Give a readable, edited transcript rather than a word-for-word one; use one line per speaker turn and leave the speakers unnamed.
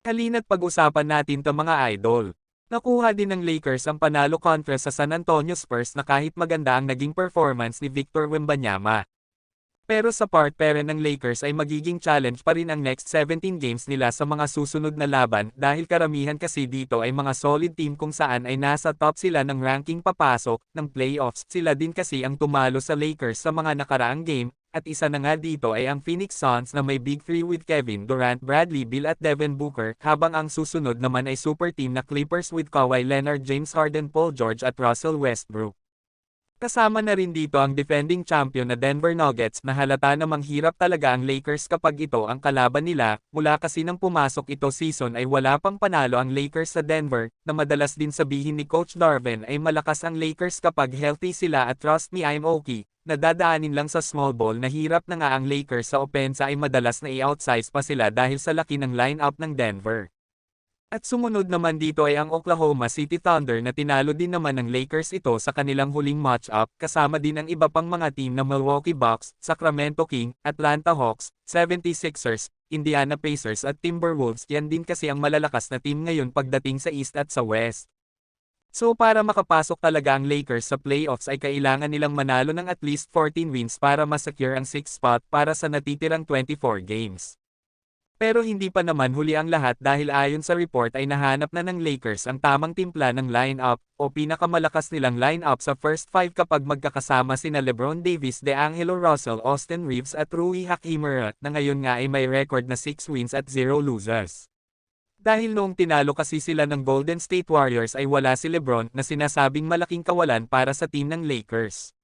Halina't pag-usapan natin 'to mga idol. Nakuha din ng Lakers ang panalo kontra sa San Antonio Spurs na kahit maganda ang naging performance ni Victor Wembanyama. Pero sa part pere ng Lakers ay magiging challenge pa rin ang next 17 games nila sa mga susunod na laban dahil karamihan kasi dito ay mga solid team kung saan ay nasa top sila ng ranking papasok ng playoffs. Sila din kasi ang tumalo sa Lakers sa mga nakaraang game, at isa na nga dito ay ang Phoenix Suns na may Big Three with Kevin Durant, Bradley Beal at Devin Booker, habang ang susunod naman ay super team na Clippers with Kawhi Leonard, James Harden, Paul George at Russell Westbrook. Kasama na rin dito ang defending champion na Denver Nuggets na halata namang hirap talaga ang Lakers kapag ito ang kalaban nila, mula kasi nang pumasok ito season ay wala pang panalo ang Lakers sa Denver, na madalas din sabihin ni Coach Darvin ay malakas ang Lakers kapag healthy sila at trust me I'm okay, nadadaanin lang sa small ball na hirap na nga ang Lakers sa opensa ay madalas na i-outsize pa sila dahil sa laki ng lineup ng Denver. At sumunod naman dito ay ang Oklahoma City Thunder na tinalo din naman ng Lakers ito sa kanilang huling matchup, kasama din ang iba pang mga team na Milwaukee Bucks, Sacramento Kings, Atlanta Hawks, 76ers, Indiana Pacers at Timberwolves. Yan din kasi ang malalakas na team ngayon pagdating sa East at sa West. So para makapasok talaga ang Lakers sa playoffs ay kailangan nilang manalo ng at least 14 wins para masecure ang 6th spot para sa natitirang 24 games. Pero hindi pa naman huli ang lahat dahil ayon sa report ay nahanap na ng Lakers ang tamang timpla ng lineup o pinakamalakas nilang lineup sa first 5 kapag magkakasama sina LeBron Davis, DeAngelo Russell, Austin Reeves at Rui Hachimura, na ngayon nga ay may record na 6 wins at 0 losses. Dahil noong tinalo kasi sila ng Golden State Warriors ay wala si LeBron na sinasabing malaking kawalan para sa team ng Lakers.